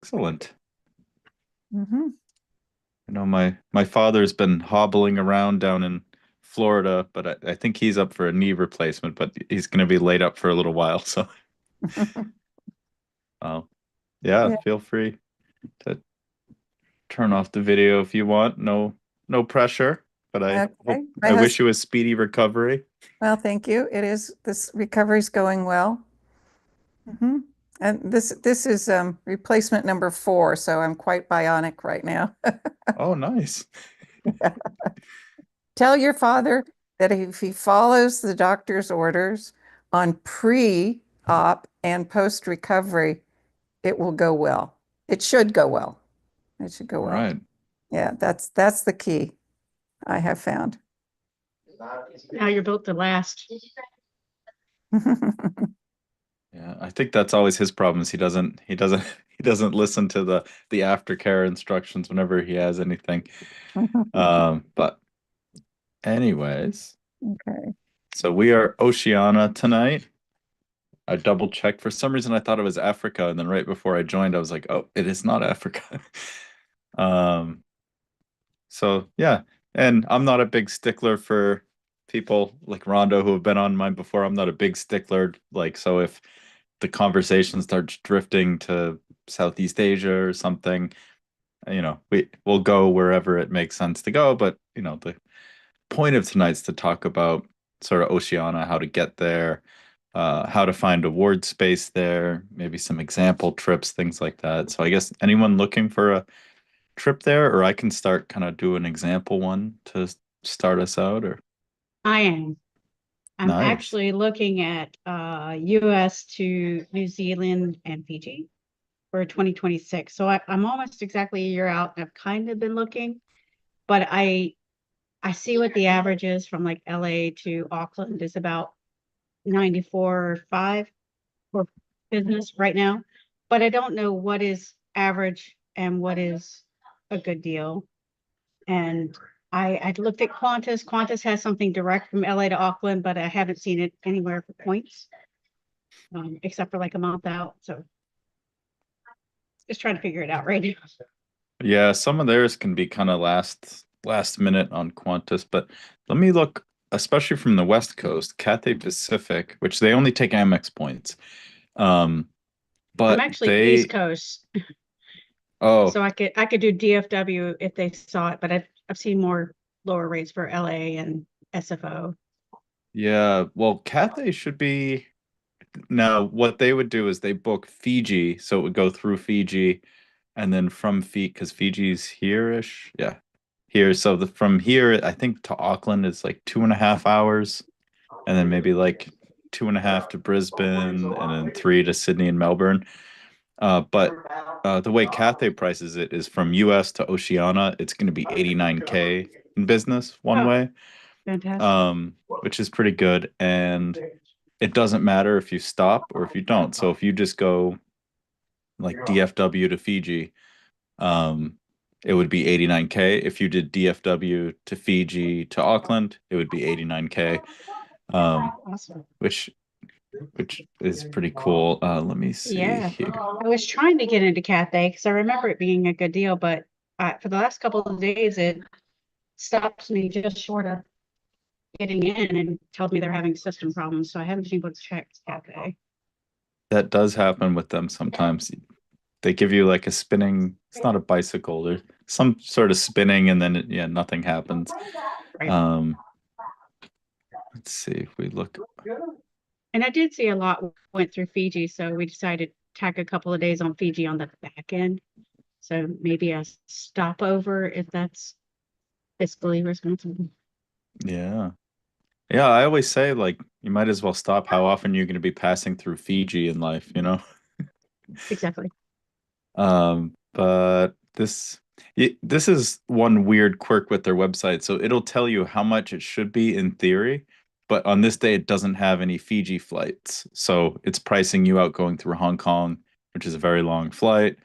Excellent. Hmm. I know my father's been hobbling around down in Florida, but I think he's up for a knee replacement, but he's going to be laid up for a little while. So, uh, yeah, Yeah. feel free to turn off the video if you want. No pressure, but Okay. My I wish husband, you a speedy recovery. well, thank you. This recovery's going well. Hmm. And this is replacement number 4, so I'm quite bionic right now. Oh, nice. Tell your father that if he follows the doctor's orders on pre-op and post-recovery, it will go well. It should go well. It should go All well. right. Yeah, that's the key I have found. Now you're built to last. Yeah, I think that's always his problems. He doesn't listen to the aftercare instructions whenever he has anything. But anyways, Okay. so we are Oceania tonight. I double checked. For some reason I thought it was Africa, and then right before I joined, I was like, oh, it is not Africa. Um, so yeah. And I'm not a big stickler for people like Rondo who have been on mine before. I'm not a big stickler. Like, so if the conversation starts drifting to Southeast Asia or something, we'll go wherever it makes sense to go. But the point of tonight's to talk about sort of Oceania, how to get there, how to find award space there, maybe some example trips, things like that. So I guess anyone looking for a trip there, or I can start kind of do an example one to start us out, or I am. I'm nice. actually looking at US to New Zealand and Fiji for 2026. So I'm almost exactly a year out. I've kind of been looking, but I see what the average is from like LA to Auckland is about 94.5 for business right now. But I don't know what is average and what is a good deal. And I looked at Qantas. Qantas has something direct from LA to Auckland, but I haven't seen it anywhere for points, except for like a month out. So just trying to figure it out right now. Yeah, some of theirs can be kind of last minute on Qantas, but let me look, especially from the West Coast, Cathay Pacific, which they only take Amex points. Um, I'm but actually East Coast, oh, so I could do DFW if they saw it, but I've seen more lower rates for LA and SFO. yeah, well, Cathay should be now what they would do is they book Fiji, so it would go through Fiji and then from Fiji, because Fiji's here-ish. Yeah, here. So from here, I think to Auckland is like 2.5 hours, and then maybe like 2.5 to Brisbane, and then 3 to Sydney and Melbourne. But the way Cathay prices it is from US to Oceania, it's going to be 89K in business one Oh, way, fantastic. which is pretty good. And it doesn't matter if you stop or if you don't. So if you just go like DFW to Fiji, um, it would be 89K. If you did DFW to Fiji to Auckland, it would be 89K. Awesome. Which which is pretty cool. Let me see Yeah. here. I was trying to get into Cathay because I remember it being a good deal, but for the last couple of days, it stops me just short of getting in and tells me they're having system problems. So I haven't been able to check Cathay. That does happen with them sometimes. They give you like a spinning, it's not a bicycle, there's some sort of spinning and then yeah, nothing happens. Right. Um, let's see if we look. And I did see a lot went through Fiji, so we decided to tack a couple of days on Fiji on the back end. So maybe a stopover if that's fiscally responsible. Yeah. Yeah, I always say like you might as well stop. How often you're going to be passing through Fiji in life? Exactly. But this is one weird quirk with their website. So it'll tell you how much it should be in theory, but on this day it doesn't have any Fiji flights. So it's pricing you out going through Hong Kong, which is a very long flight.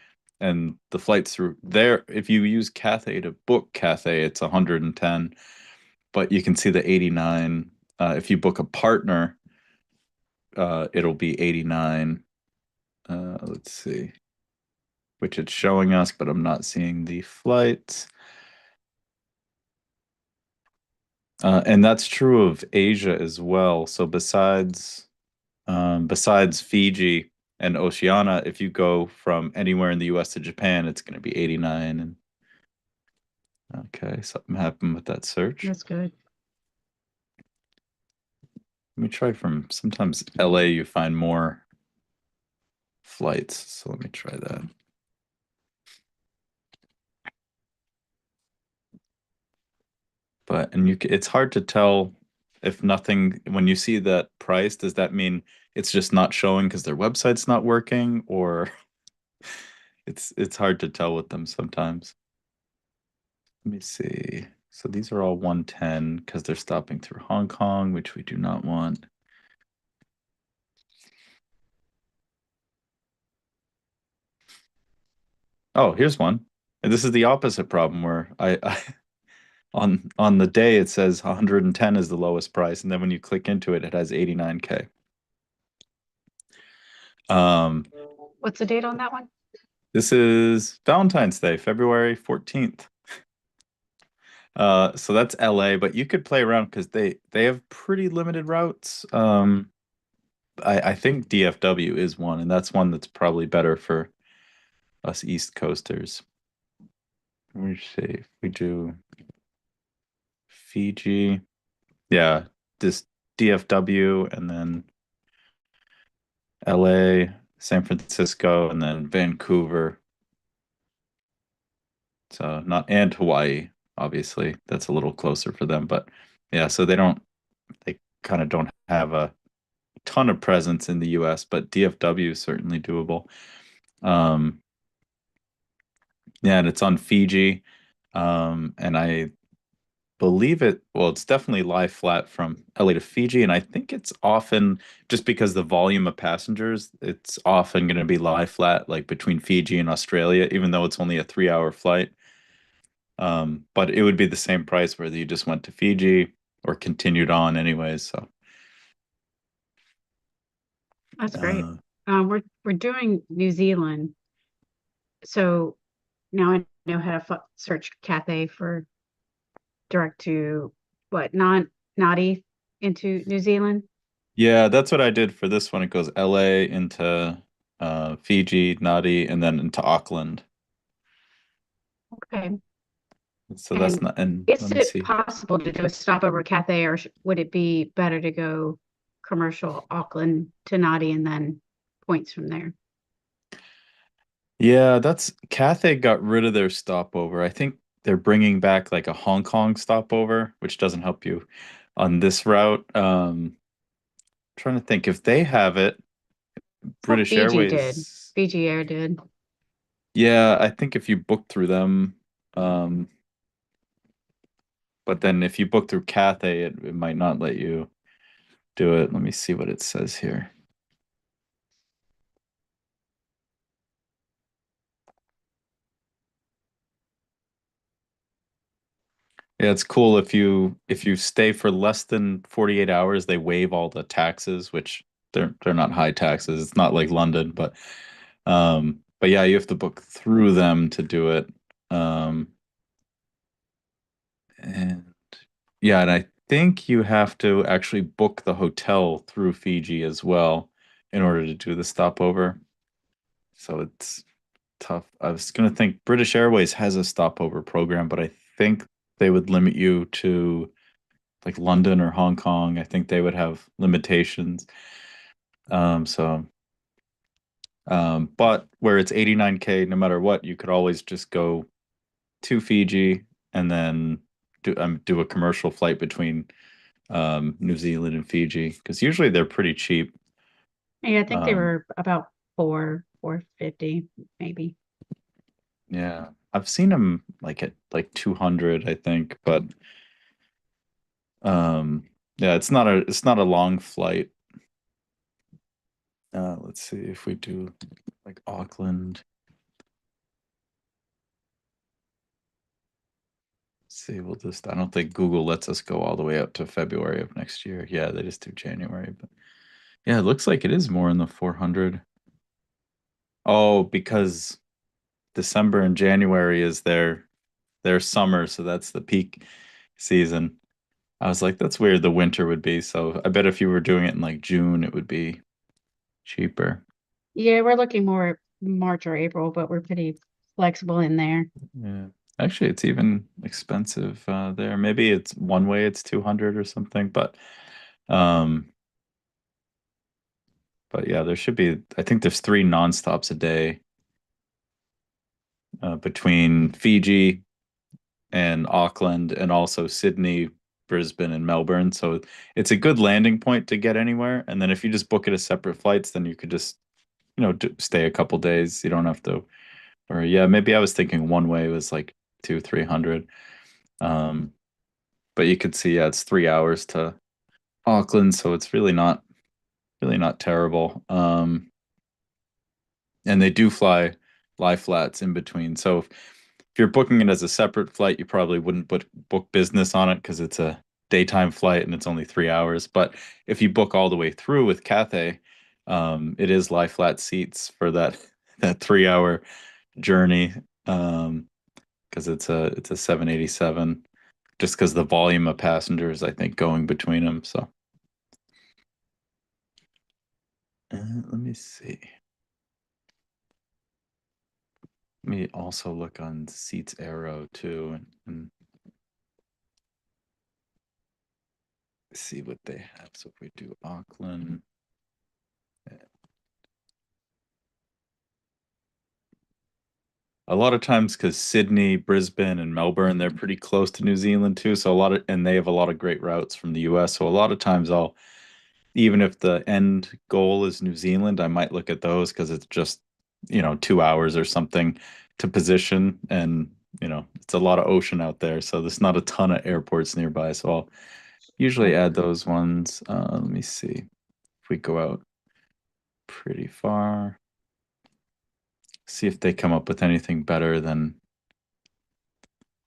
And the flights through there, if you use Cathay to book Cathay, it's 110, but you can see the 89. If you book a partner, it'll be 89. Let's see. which it's showing us, but I'm not seeing the flights. And that's true of Asia as well. So besides Fiji and Oceania, if you go from anywhere in the US to Japan, it's going to be 89. And okay, something happened with that search. That's good. Let me try from sometimes LA, you find more flights. So let me try that. But it's hard to tell if nothing when you see that price, does that mean it's just not showing because their website's not working, or it's hard to tell with them sometimes. Let me see. So these are all 110 because they're stopping through Hong Kong, which we do not want. Oh, here's one. And this is the opposite problem where I on the day it says 110 is the lowest price, and then when you click into it, it has 89K. Um, What's the date on that one? this is Valentine's Day, February 14th. So that's LA, but you could play around because they have pretty limited routes. I think DFW is one, and that's one that's probably better for us East Coasters. Let me see if we do Fiji. Yeah, this DFW and then LA, San Francisco, and then Vancouver. So not and Hawaii, obviously. That's a little closer for them, but yeah, so they kind of don't have a ton of presence in the US, but DFW is certainly doable. Um, yeah, and it's on Fiji. And I believe well, it's definitely lie flat from LA to Fiji, and I think it's often just because the volume of passengers, it's often going to be lie flat like between Fiji and Australia, even though it's only a 3 hour flight. But it would be the same price whether you just went to Fiji or continued on anyways. So That's great. uh, We're doing New Zealand, so now I know how to search Cathay for direct to what non naughty into New Zealand. yeah, that's what I did for this one. It goes LA into Fiji, Nadi, and then into Auckland. Okay. So that's And not, and is let me it see. possible to do a stopover Cathay, or would it be better to go commercial Auckland to Nadi and then points from there? Yeah, that's Cathay got rid of their stopover. I think they're bringing back like a Hong Kong stopover, which doesn't help you on this route. Trying to think if they have it, Well, British Fiji did. Airways. Fiji Air did. Yeah, I think if you book through them, um, but then if you book through Cathay, it might not let you do it. Let me see what it says here. Yeah, it's cool if you stay for less than 48 hours, they waive all the taxes, which they're not high taxes. It's not like London, but yeah, you have to book through them to do it. Um and yeah, and I think you have to actually book the hotel through Fiji as well in order to do the stopover. So it's tough. I was gonna think British Airways has a stopover program, but I think they would limit you to like London or Hong Kong. I think they would have limitations. So but where it's 89K, no matter what, you could always just go to Fiji and then do a commercial flight between New Zealand and Fiji because usually they're pretty cheap. Yeah, I think they Um, were about 450 maybe. yeah, I've seen them like at like 200, I think, but yeah, it's not a long flight. Let's see if we do like Auckland. See, I don't think Google lets us go all the way up to February of next year. Yeah, they just do January, but yeah, it looks like it is more in the 400. Oh, because December and January is their summer, so that's the peak season. I was like, that's weird the winter would be. So I bet if you were doing it in like June, it would be cheaper. Yeah, we're looking more at March or April, but we're pretty flexible in there. Yeah. Actually, it's even expensive there. Maybe it's one way it's 200 or something, um but yeah, there should be I think there's three nonstops a day between Fiji and Auckland and also Sydney, Brisbane and Melbourne. So it's a good landing point to get anywhere. And then if you just book it as separate flights, then you could just, stay a couple days. You don't have to, or yeah, maybe I was thinking one way was like two, 300. Um, but you could see, yeah, it's 3 hours to Auckland, so it's really not terrible. And they do fly lie flats in between. So if you're booking it as a separate flight, you probably wouldn't book business on it because it's a daytime flight and it's only 3 hours. But if you book all the way through with Cathay, it is lie flat seats for that that 3 hour journey. Because it's a 787, just because the volume of passengers, I think, going between them. So let me see. Let me also look on Seats Arrow too and see what they have. So if we do Auckland, a lot of times because Sydney, Brisbane, and Melbourne, they're pretty close to New Zealand too. So and they have a lot of great routes from the US. So a lot of times even if the end goal is New Zealand, I might look at those because it's just, 2 hours or something to position. And, it's a lot of ocean out there. So there's not a ton of airports nearby. So I'll usually add those ones. Let me see if we go out pretty far, see if they come up with anything better than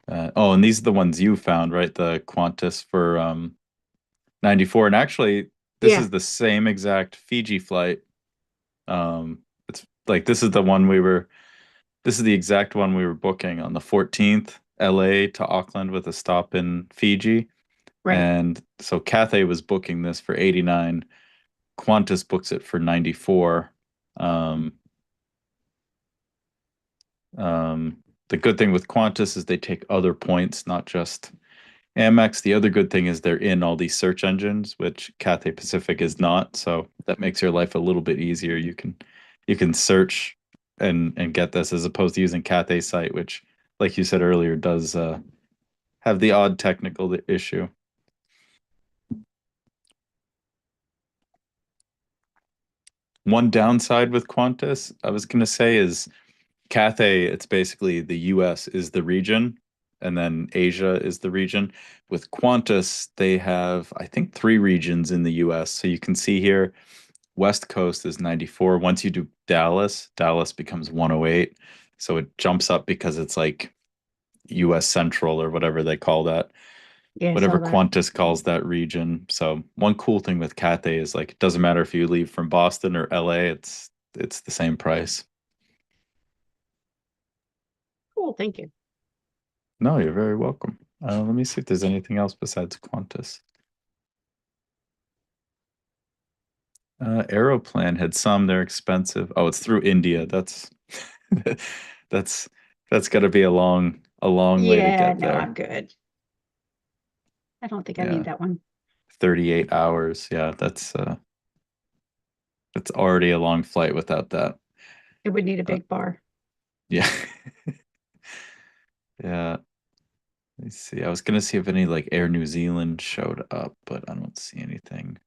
oh, and these are the ones you found, right? The Qantas for 94. And actually, this Yeah, is the same exact Fiji flight. It's like this is the exact one we were booking on the 14th, LA to Auckland with a stop in Fiji. right. And so Cathay was booking this for 89. Qantas books it for 94. Um, the good thing with Qantas is they take other points, not just Amex. The other good thing is they're in all these search engines, which Cathay Pacific is not. So that makes your life a little bit easier. You can search and get this as opposed to using Cathay site, which, like you said earlier, does have the odd technical issue. One downside with Qantas, I was going to say, is Cathay, it's basically the US is the region, and then Asia is the region. With Qantas, they have, I think, three regions in the US. So you can see here, West Coast is 94. Once you do Dallas, Dallas becomes 108. So it jumps up because it's like US Central or whatever they call that, Yeah, I whatever saw that. Qantas calls that region. So one cool thing with Cathay is like it doesn't matter if you leave from Boston or LA, it's the same price. Cool, thank you. No, you're very welcome. Let me see if there's anything else besides Qantas. Aeroplan had some, they're expensive. Oh, it's through India. That's that's got to be a long way to Yeah, get no, there. I'm good. I don't think I need Yeah, that one. 38 hours. Yeah, that's already a long flight without that. It would need a But big bar. yeah. Yeah. Let me see. I was gonna see if any like Air New Zealand showed up, but I don't see anything.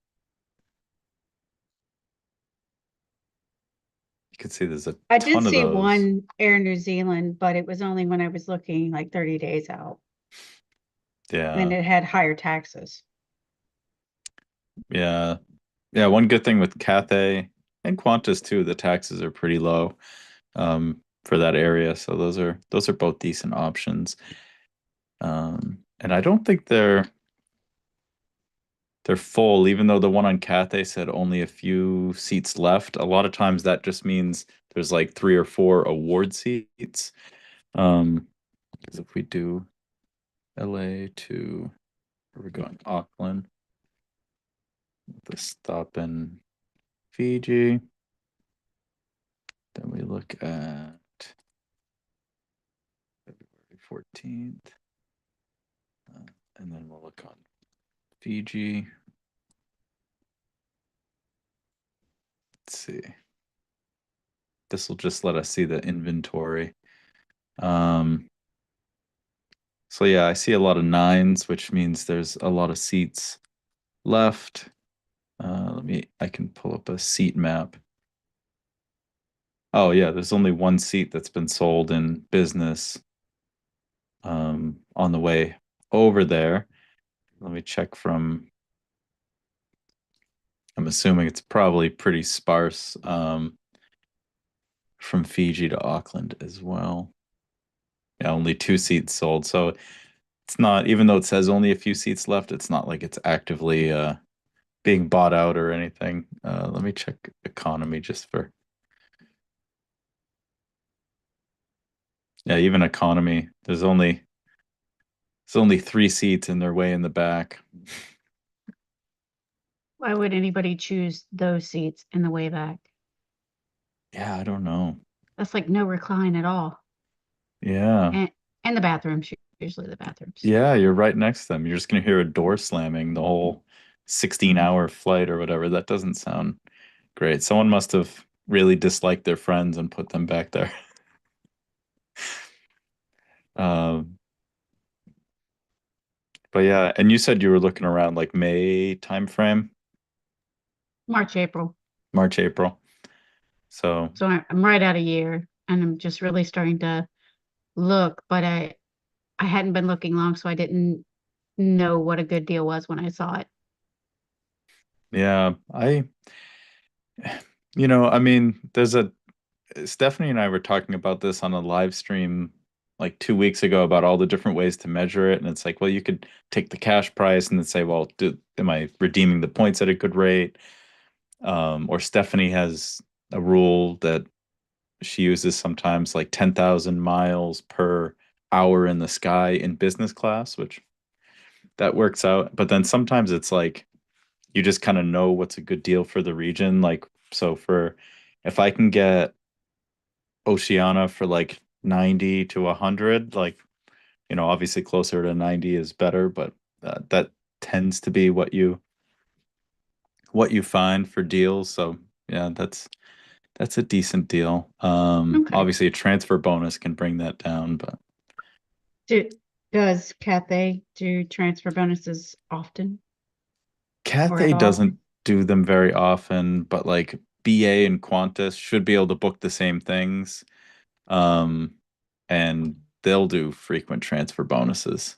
You can see there's a I did ton of see those. one Air New Zealand, but it was only when I was looking like 30 days out, and Yeah. it had higher taxes. Yeah. Yeah, one good thing with Cathay and Qantas too, the taxes are pretty low for that area. So those are both decent options. And I don't think they're they're full, even though the one on Cathay said only a few seats left. A lot of times that just means there's like 3 or 4 award seats. Because if we do LA to where we're going, Auckland, the stop in Fiji. Then we look at February 14th. And then we'll look on Fiji. Let's see. This will just let us see the inventory. Um, so yeah, I see a lot of nines, which means there's a lot of seats left. I can pull up a seat map. Oh yeah, there's only one seat that's been sold in business on the way over there. Let me check from, I'm assuming it's probably pretty sparse from Fiji to Auckland as well. Yeah, only 2 seats sold. So it's not, even though it says only a few seats left, it's not like it's actively being bought out or anything. Let me check economy just for, yeah, even economy. There's only 3 seats and they're way in the back. Why would anybody choose those seats in the way back? Yeah, I don't know. That's like no recline at all. Yeah. And the bathrooms, usually the bathrooms. Yeah, you're right next to them. You're just gonna hear a door slamming the whole 16-hour flight or whatever. That doesn't sound great. Someone must have really disliked their friends and put them back there. Um, but yeah, and you said you were looking around like May timeframe, March, April. March, April. So So I'm right at a year and I'm just really starting to look, but I hadn't been looking long, so I didn't know what a good deal was when I saw it. yeah, I mean, Stephanie and I were talking about this on a live stream like 2 weeks ago about all the different ways to measure it. And it's like, well, you could take the cash price and then say, well, am I redeeming the points at a good rate? Or Stephanie has a rule that she uses sometimes like 10,000 miles per hour in the sky in business class, which that works out. But then sometimes it's like you just kind of know what's a good deal for the region. Like, so if I can get Oceania for like 90 to 100, like, obviously closer to 90 is better, but that tends to be what you find for deals. So yeah, that's a decent deal. Okay. Obviously a transfer bonus can bring that down, but Do, does Cathay do transfer bonuses often or at Cathay all? doesn't do them very often, but like BA and Qantas should be able to book the same things. Um, and they'll do frequent transfer bonuses.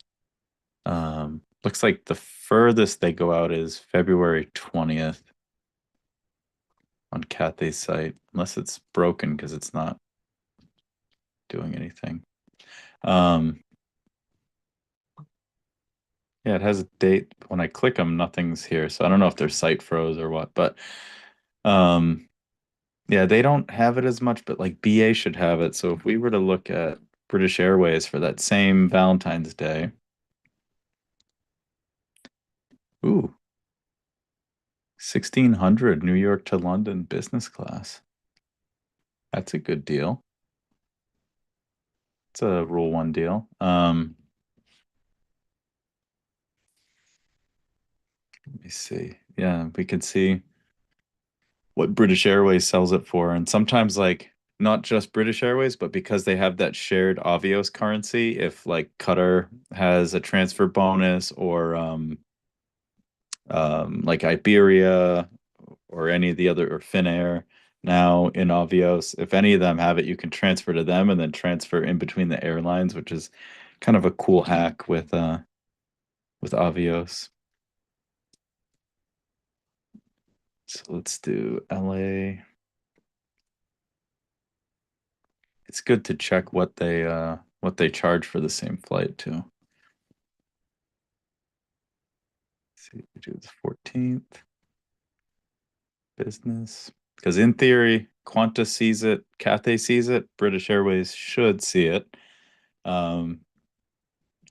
Looks like the furthest they go out is February 20th on Cathay's site, unless it's broken because it's not doing anything. Um, yeah, it has a date. When I click them, nothing's here. So I don't know if their site froze or what, but um, yeah, they don't have it as much, but like BA should have it. So if we were to look at British Airways for that same Valentine's Day, ooh, 1600 New York to London business class. That's a good deal. It's a Rule 1 deal. Let me see. Yeah, we could see what British Airways sells it for. And sometimes, like, not just British Airways, but because they have that shared Avios currency, if like Qatar has a transfer bonus or like Iberia or any of the other, or Finnair now in Avios, if any of them have it, you can transfer to them and then transfer in between the airlines, which is kind of a cool hack with Avios. So let's do LA. It's good to check what they charge for the same flight too. see, we do the 14th business. Because in theory, Qantas sees it, Cathay sees it, British Airways should see it. Um,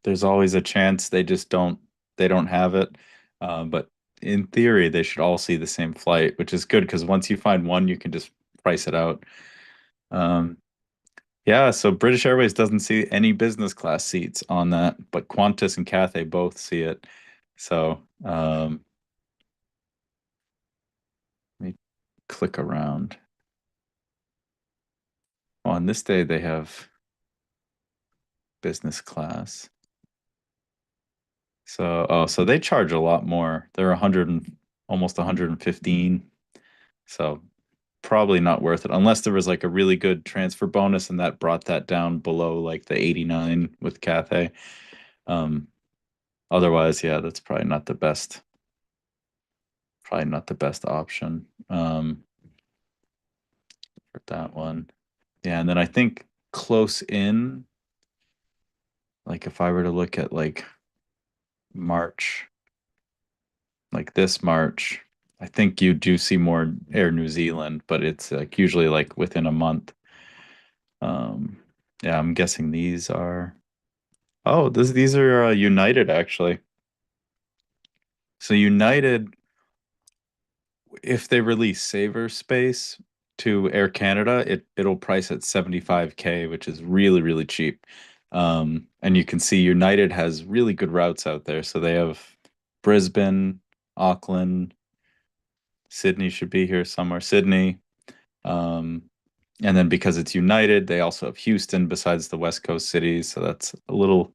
there's always a chance they don't have it. But in theory, they should all see the same flight, which is good because once you find one, you can just price it out. Um, yeah, so British Airways doesn't see any business class seats on that, but Qantas and Cathay both see it. So let me click around. On this day, they have business class. So, oh, so they charge a lot more. They're 100 and almost 115. So probably not worth it unless there was like a really good transfer bonus and that brought that down below like the 89 with Cathay. Um, otherwise, yeah, that's probably not the best option for that one. Yeah, and then I think close in, like if I were to look at like March, like this March, I think you do see more Air New Zealand, but it's like usually like within a month. Um, yeah, I'm guessing these are. Oh, these are United actually. So United, if they release Saver Space to Air Canada, it'll price at 75K, which is really, really cheap. And you can see United has really good routes out there. So they have Brisbane, Auckland, Sydney should be here somewhere, Sydney. Um, and then because it's United, they also have Houston besides the West Coast cities. So that's a little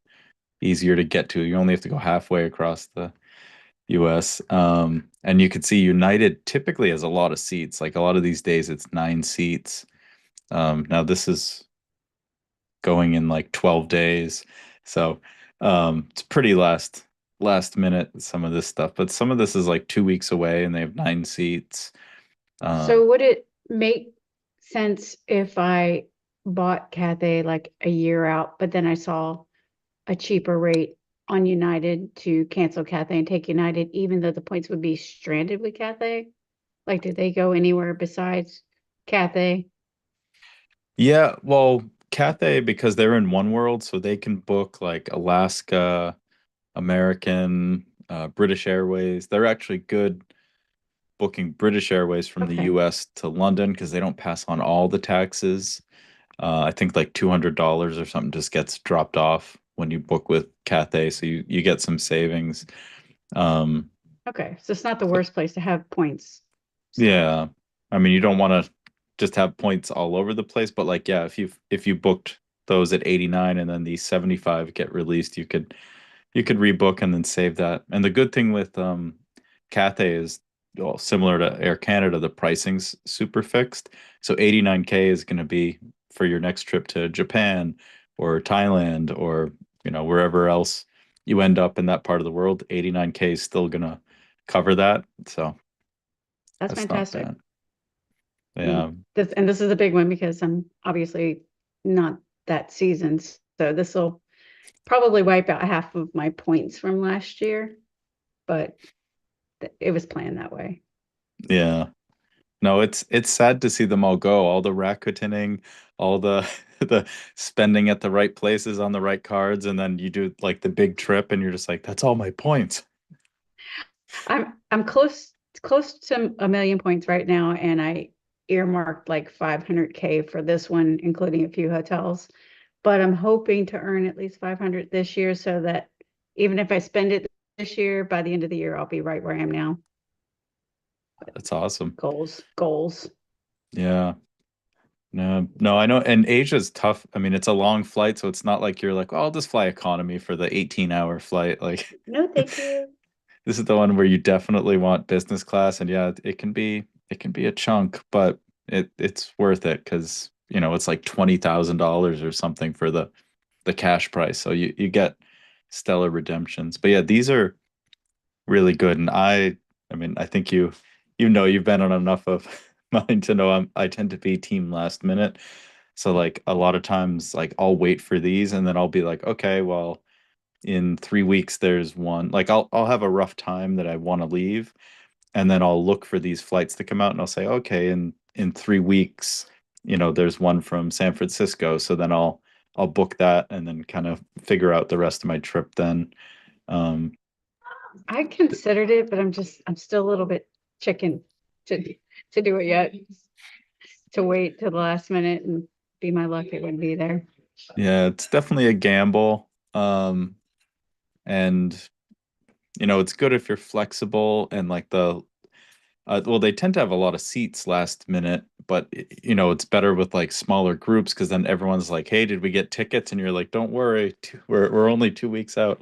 easier to get to. You only have to go halfway across the US. And you could see United typically has a lot of seats. Like a lot of these days, it's 9 seats. Now this is going in like 12 days. So it's pretty last minute, some of this stuff. But some of this is like 2 weeks away and they have 9 seats. So would it make sense if I bought Cathay like a year out, but then I saw a cheaper rate on United to cancel Cathay and take United, even though the points would be stranded with Cathay? Like, did they go anywhere besides Cathay? Yeah, well, Cathay, because they're in One World, so they can book like Alaska, American, British Airways. They're actually good booking British Airways from the Okay. US to London because they don't pass on all the taxes. I think like $200 or something just gets dropped off when you book with Cathay, so you get some savings. Um, Okay. So it's not the so worst place to have points stored. yeah, I mean you don't want to just have points all over the place, but like yeah, if you booked those at 89 and then these 75 get released, you could rebook and then save that. And the good thing with Cathay is, well, similar to Air Canada, the pricing's super fixed. So 89K is going to be for your next trip to Japan or Thailand or wherever else you end up in that part of the world. 89K is still going to cover that. So That's that's not fantastic. bad. And Yeah. this is a big one because I'm obviously not that seasoned. So this will probably wipe out half of my points from last year, but it was planned that way. Yeah. No, it's sad to see them all go. All the Rakutening, all the the spending at the right places on the right cards, and then you do like the big trip, and you're just like, that's all my points. I'm close to a million points right now, and I earmarked like 500K for this one, including a few hotels. But I'm hoping to earn at least 500 this year so that even if I spend it this year, by the end of the year, I'll be right where I am now. That's awesome. Goals. Yeah. No, no, I know. And Asia's tough. I mean, it's a long flight, so it's not like you're like, oh, I'll just fly economy for the 18-hour flight. Like No, thank you. this is the one where you definitely want business class, and yeah, it can be a chunk, but it's worth it because it's like $20,000 or something for the cash price. So you get stellar redemptions. But yeah, these are really good. And I mean, I think you've been on enough of mine to know I tend to be team last minute. So like a lot of times like I'll wait for these and then I'll be like, okay, well, in 3 weeks there's one. Like I'll have a rough time that I want to leave, and then I'll look for these flights to come out, and I'll say, okay, in 3 weeks, there's one from San Francisco. So then I'll book that and then kind of figure out the rest of my trip then. Um, I considered it, but I'm still a little bit chicken to to do it yet. To wait till the last minute and be my luck it would be there. yeah, it's definitely a gamble. And it's good if you're flexible and like well, they tend to have a lot of seats last minute, but it's better with like smaller groups because then everyone's like, "Hey, did we get tickets?" And you're like, "Don't worry, we're only 2 weeks out."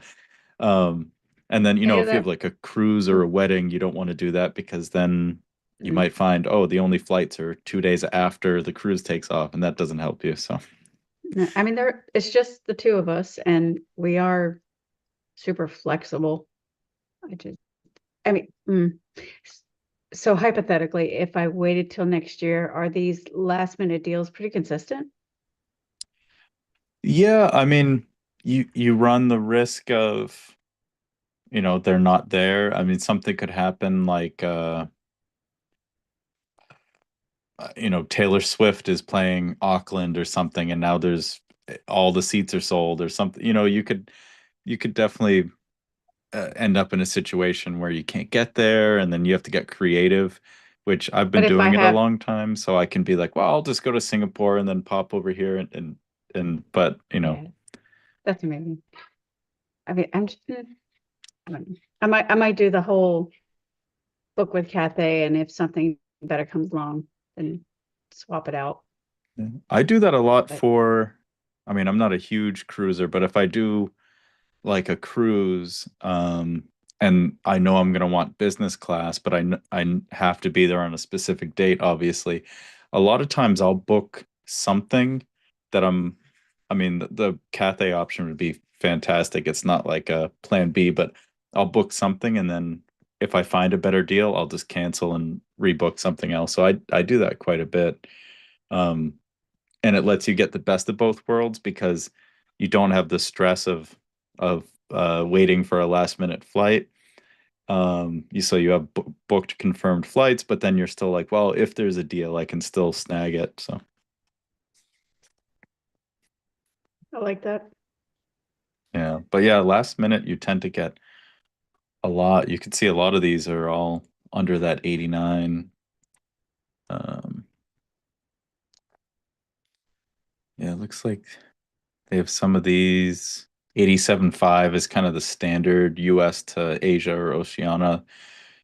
Um, and then Yeah, if you have that like a cruise or a wedding, you don't want to do that because then you mm, might find, oh, the only flights are 2 days after the cruise takes off, and that doesn't help you. So no, I mean there it's just the two of us and we are super flexible. I just I mean so hypothetically, if I waited till next year, are these last minute deals pretty consistent? yeah, I mean, you run the risk of they're not there. I mean, something could happen like Taylor Swift is playing Auckland or something, and now there's all the seats are sold or something. You could definitely end up in a situation where you can't get there, and then you have to get creative, which I've But been if I doing it a have, long time, so I can be like, well, I'll just go to Singapore and then pop over here and but yeah, that's amazing. I mean, I don't know. I might do the whole book with Cathay, and if something better comes along, then swap it out. I do that a lot But for. I mean, I'm not a huge cruiser, but if I do like a cruise, and I know I'm gonna want business class, but I have to be there on a specific date, obviously. A lot of times I'll book something that I mean, the Cathay option would be fantastic. It's not like a plan B, but I'll book something and then if I find a better deal, I'll just cancel and rebook something else. So I do that quite a bit. Um, and it lets you get the best of both worlds because you don't have the stress of waiting for a last minute flight. So you have booked confirmed flights, but then you're still like, well, if there's a deal, I can still snag it. So I like that. yeah, but yeah, last minute you tend to get a lot. You can see a lot of these are all under that 89. Um, yeah, it looks like they have some of these. 87.5 is kind of the standard US to Asia or Oceania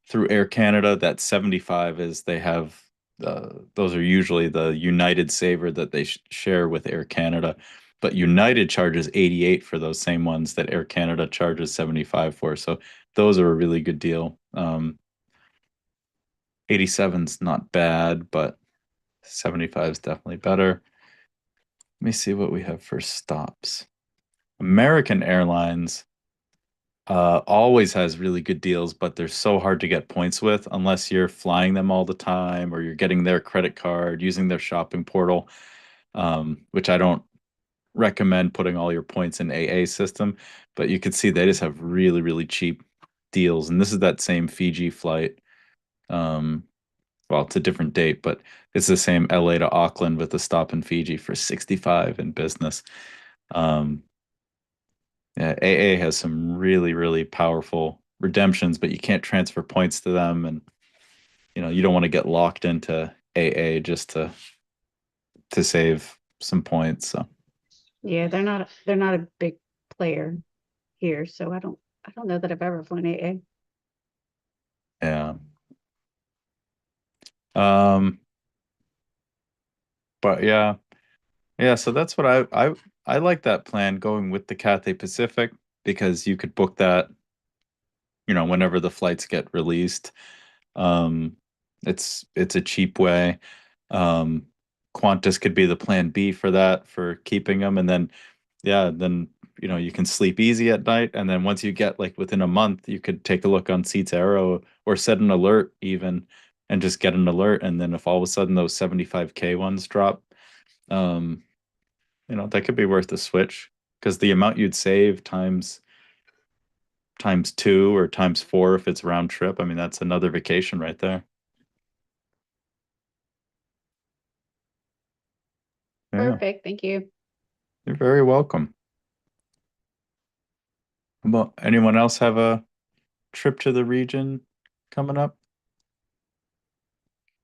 through Air Canada. That 75 is they have those are usually the United Saver that they share with Air Canada. But United charges 88 for those same ones that Air Canada charges 75 for. So those are a really good deal. 87's not bad, but 75 is definitely better. Let me see what we have for stops. American Airlines always has really good deals, but they're so hard to get points with unless you're flying them all the time or you're getting their credit card, using their shopping portal, which I don't recommend putting all your points in AA system. But you can see they just have really, really cheap deals. And this is that same Fiji flight. Um, well, it's a different date, but it's the same LA to Auckland with a stop in Fiji for 65 in business. Um, yeah, AA has some really, really powerful redemptions, but you can't transfer points to them, and you don't want to get locked into AA just to save some points. So Yeah, they're not a big player here, so I don't know that I've ever flown AA. yeah. Um, but yeah, yeah. So that's what I like that plan going with the Cathay Pacific because you could book that, whenever the flights get released. Um, it's a cheap way. Um, Qantas could be the plan B for that for keeping them, and then yeah, then you can sleep easy at night, and then once you get like within a month, you could take a look on Seats Arrow or set an alert even, and just get an alert, and then if all of a sudden those 75K ones drop, um, that could be worth the switch because the amount you'd save times. times two or times four if it's round trip. I mean, that's another vacation right there. Yeah, Perfect. Thank you. you're very welcome. Well, anyone else have a trip to the region coming up?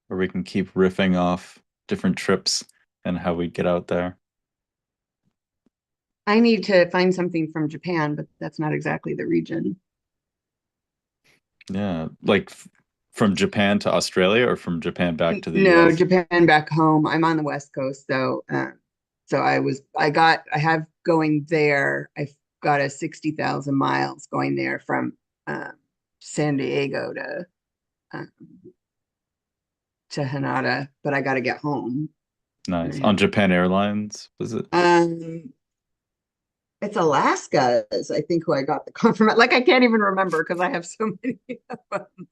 Or we can keep riffing off different trips and how we get out there. I need to find something from Japan, but that's not exactly the region. Yeah, like from Japan to Australia or from Japan back to the No, US? Japan back home. I'm on the West Coast though. So I have going there. I've got a 60,000 miles going there from um, San Diego um, to Hanada, but I got to get home. And I Nice. On have, Japan Airlines, was it? um, it's Alaska's, I think, who I got the confirmation. Like I can't even remember because I have so many of them.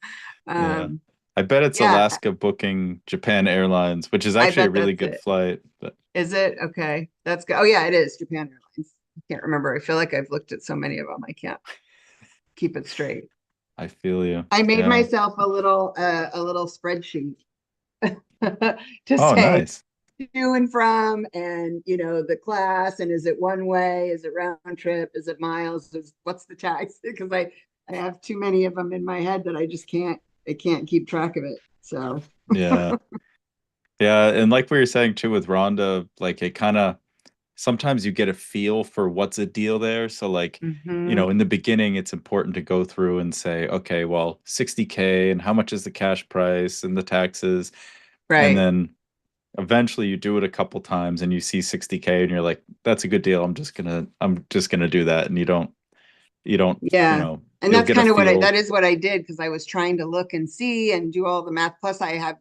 Yeah. Um, I bet it's yeah, Alaska booking Japan Airlines, which is I actually a bet really that's good it. flight, but Is it? Okay. That's good. Oh yeah, it is Japan Airlines. I can't remember. I feel like I've looked at so many of them. I can't keep it straight. I feel you. I made Yeah. myself a little spreadsheet to Oh, say nice. to and from and the class and is it one way? Is it round trip? Is it miles? What's the tax? Because I have too many of them in my head that I can't keep track of it. So Yeah. Yeah, and like we were saying too with Rhonda, like it kind of sometimes you get a feel for what's a deal there. So like, mhm, in the beginning, it's important to go through and say, okay, well, 60K and how much is the cash price and the taxes? And right. then eventually you do it a couple times and you see 60K and you're like, that's a good deal. I'm just gonna do that. And Yeah. And you'll that's get a kind of feel. that is what I did because I was trying to look and see and do all the math. Plus I have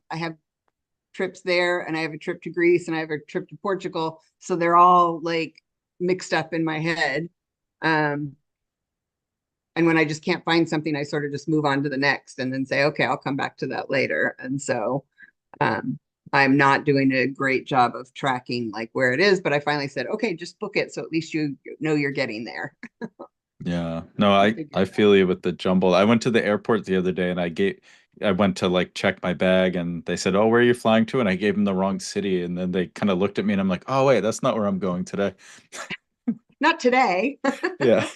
trips there and I have a trip to Greece and I have a trip to Portugal. So they're all like mixed up in my head. Um, and when I just can't find something, I sort of just move on to the next and then say, okay, I'll come back to that later. And so um, I'm not doing a great job of tracking like where it is, but I finally said, okay, just book it. So at least you know you're getting there. Yeah. No, I I figured it out. feel you with the jumble. I went to the airport the other day and I went to like check my bag and they said, "Oh, where are you flying to?" And I gave them the wrong city and then they kind of looked at me and I'm like, "Oh, wait, that's not where I'm going today." Not today. Yeah.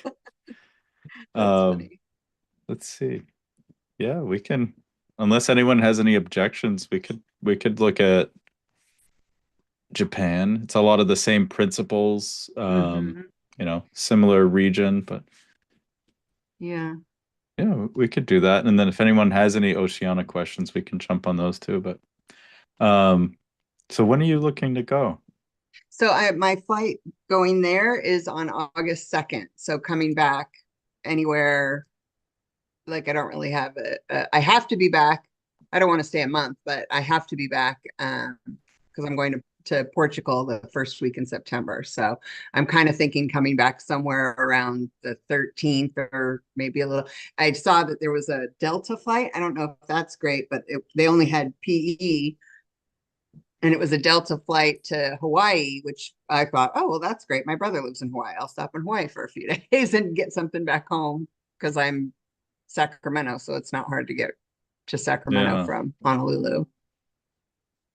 That's Um, funny. let's see. Yeah, we can unless anyone has any objections, we could look at Japan. It's a lot of the same principles, Hmm. similar region, but Yeah. yeah, we could do that. And then if anyone has any Oceania questions, we can jump on those too. But um, so when are you looking to go? So my flight going there is on August 2nd. So coming back anywhere, like I don't really have I have to be back. I don't want to stay a month, but I have to be back because I'm going to Portugal the first week in September. So I'm kind of thinking coming back somewhere around the 13th or maybe a little. I saw that there was a Delta flight. I don't know if that's great, but they only had PE and it was a Delta flight to Hawaii, which I thought, oh, well, that's great. My brother lives in Hawaii. I'll stop in Hawaii for a few days and get something back home because I'm Sacramento, so it's not hard to get to Sacramento Yeah. from Honolulu.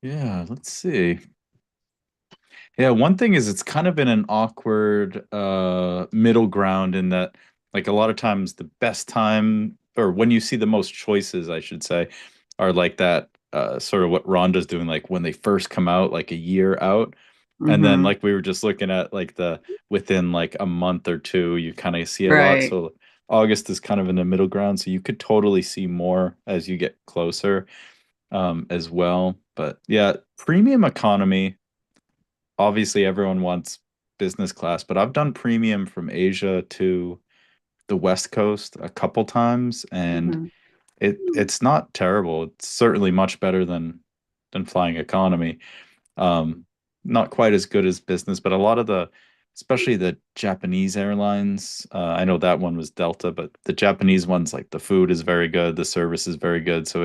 Yeah, let's see. Yeah, one thing is it's kind of in an awkward middle ground in that like a lot of times the best time or when you see the most choices, I should say, are like that sort of what Rhonda's doing, like when they first come out, like a year out. And then Mm-hmm. like we were just looking at like the within like a month or two, you kind of see a lot. Right. So August is kind of in the middle ground, so you could totally see more as you get closer as well. But yeah, premium economy obviously everyone wants business class, but I've done premium from Asia to the West Coast a couple times and Mm-hmm. it's not terrible. It's certainly much better than flying economy. Um, not quite as good as business, but a lot of the especially the Japanese airlines, I know that one was Delta, but the Japanese ones like the food is very good, the service is very good, so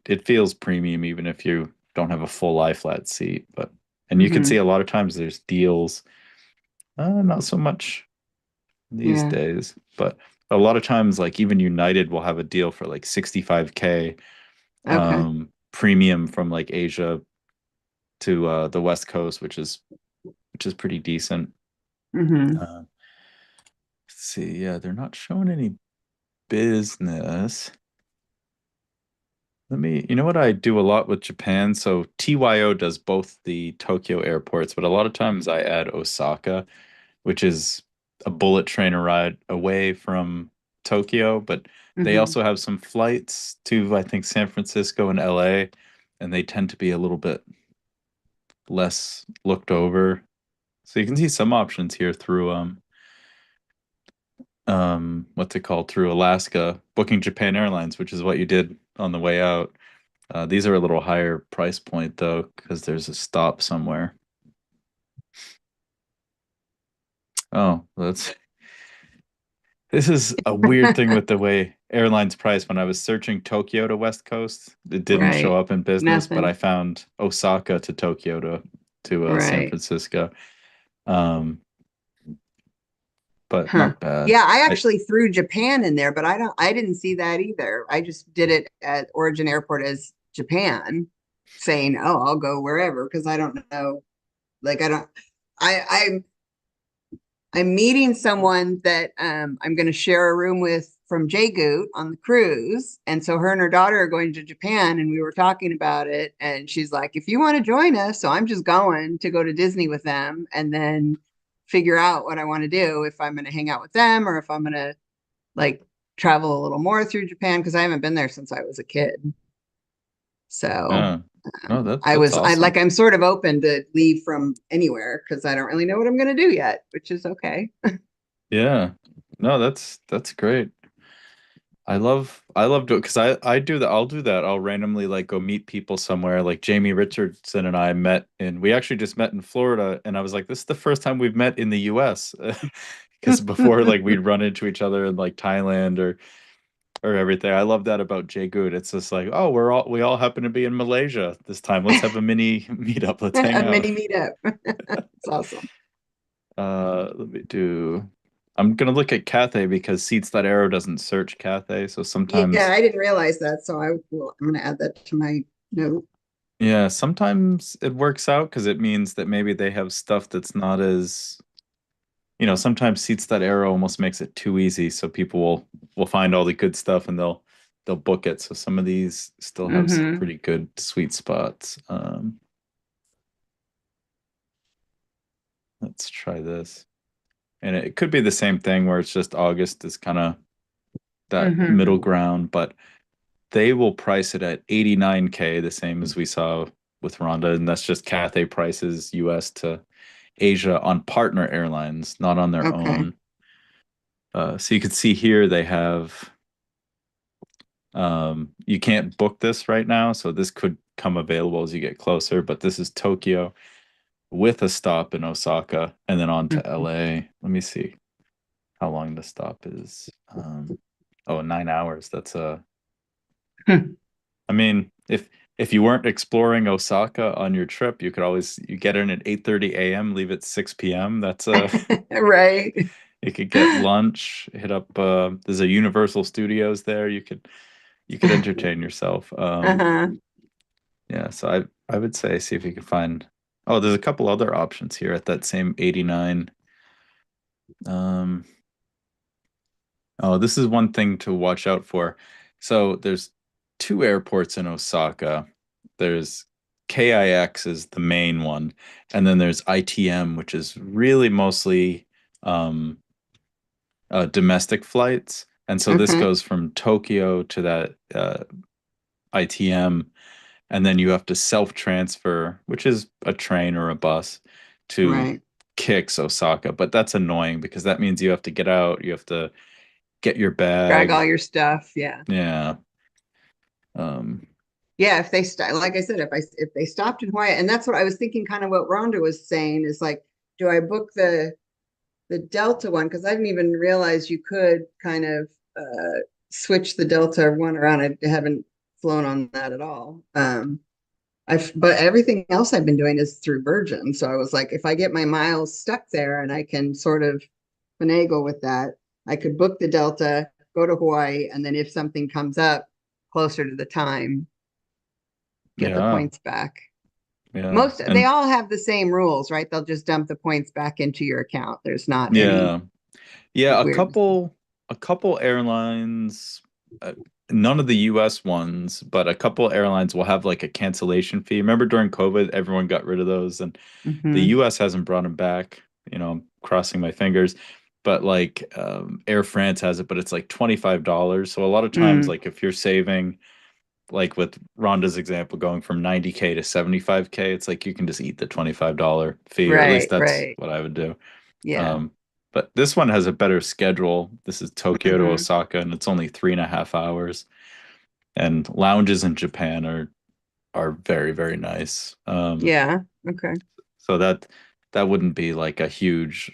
it feels premium even if you don't have a full lie flat seat. But and you can see Mm-hmm. a lot of times there's deals. Not so much these Yeah. days. But a lot of times, like even United will have a deal for like 65K Okay. premium from like Asia to the West Coast, which is pretty decent. Hmm. Let's see, yeah, they're not showing any business. You know what I do a lot with Japan? So TYO does both the Tokyo airports, but a lot of times I add Osaka, which is a bullet train ride away from Tokyo, but they Hmm. also have some flights to, I think, San Francisco and LA, and they tend to be a little bit less looked over. So you can see some options here through what's it called, through Alaska, booking Japan Airlines, which is what you did on the way out. These are a little higher price point though, because there's a stop somewhere. Oh, this is a weird thing with the way airlines price. When I was searching Tokyo to West Coast, it didn't show Right. up in business, but I Nothing. found Osaka to Tokyo to San Right. Francisco. Um, but Huh. not bad. Yeah, I I actually threw Japan in there, but I didn't see that either. I just did it at Origin Airport as Japan, saying, "Oh, I'll go wherever," because I don't know. Like I don't I I'm meeting someone that I'm going to share a room with from Jay Goot on the cruise. And so her and her daughter are going to Japan, and we were talking about it. And she's like, if you want to join us, so I'm just going to go to Disney with them and then figure out what I want to do, if I'm going to hang out with them or if I'm going to like travel a little more through Japan, because I haven't been there since I was a kid. So uh, no, that's I awesome. like, I'm sort of open to leave from anywhere because I don't really know what I'm going to do yet, which is okay. Yeah. No, that's great. I love doing because I do that. I'll do that. I'll randomly like go meet people somewhere. Like Jamie Richardson and I met and we actually just met in Florida, and I was like, this is the first time we've met in the US. Because before like we'd run into each other in like Thailand or everything. I love that about Jay Good. It's just like, oh, we all happen to be in Malaysia this time. Let's have a mini meetup. Let's hang A out. mini meetup. It's awesome. Let me do. I'm gonna look at Cathay because Seats.Arrow doesn't search Cathay, so Yeah, sometimes, I didn't realize that, so I'm going to add that to my note. yeah, sometimes it works out because it means that maybe they have stuff that's not as, sometimes Seats.Arrow almost makes it too easy, so people will find all the good stuff and they'll book it. So some of these still have some Hmm. pretty good sweet spots. Let's try this. And it could be the same thing where it's just August is kind of that Hmm. middle ground, but they will price it at 89K, the same as we saw with Rhonda, and that's just Cathay prices US to Asia on partner airlines, not on their Okay. own. So you can see here they have you can't book this right now, so this could come available as you get closer, but this is Tokyo with a stop in Osaka and then on to Mhm. LA. Let me see how long the stop is. Oh, 9 hours. I mean, if you weren't exploring Osaka on your trip, you get in at 8:30 a.m., leave at 6 p.m. Right. You could get lunch, hit up there's a Universal Studios there. You could entertain yourself. Uh-huh. Yeah, so I would say see if you can find. Oh, there's a couple other options here at that same 89. Um, oh, this is one thing to watch out for. So there's two airports in Osaka. There's KIX is the main one, and then there's ITM, which is really mostly um, domestic flights. And so this Okay. goes from Tokyo to that ITM, and then you have to self-transfer, which is a train or a bus, to Right. KIX Osaka. But that's annoying because that means you have to get out, you have to get your Drag all bag. your stuff. Yeah. Yeah. Um, Yeah, if they like I said, if they stopped in Hawaii, and that's what I was thinking, kind of what Rhonda was saying is like, do I book the Delta one? Because I didn't even realize you could kind of switch the Delta one around. I haven't flown on that at all. But everything else I've been doing is through Virgin. So I was like, if I get my miles stuck there and I can sort of finagle with that, I could book the Delta, go to Hawaii, and then if something comes up closer to the time, get the Yeah. points back. Yeah. They And all have the same rules, right? They'll just dump the points back into your account. There's not any yeah. Yeah, weird. a couple airlines, none of the US ones, but a couple airlines will have like a cancellation fee. Remember during COVID, everyone got rid of those, and the Mhm. US hasn't brought them back. I'm crossing my fingers. But like Air France has it, but it's like $25. So a lot of times, Mm, like if you're saving, like with Rhonda's example, going from 90K to 75K, it's like you can just eat the $25 fee, or at least right, that's right. what I would do. Yeah. Um, but this one has a better schedule. This is Tokyo to Hmm. Osaka, and it's only 3.5 hours. And lounges in Japan are very, very nice. Yeah. Okay. So that wouldn't be like a huge,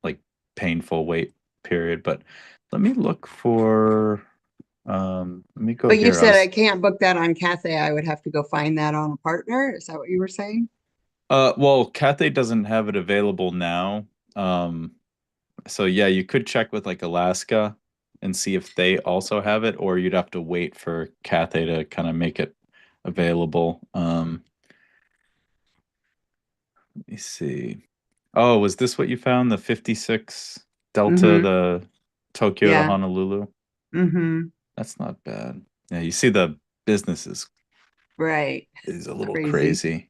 like painful wait period. But let me look for. Let me go But you here. I said I was. can't book that on Cathay. I would have to go find that on a partner. Is that what you were saying? Well, Cathay doesn't have it available now. Um, So yeah, you could check with like Alaska and see if they also have it, or you'd have to wait for Cathay to kind of make it available. Let me see. Oh, was this what you found? The 56 Delta, Hmm. the Tokyo to Yeah. Honolulu? Hmm. That's not bad. Yeah, you see the business Right. is a It's little crazy. crazy.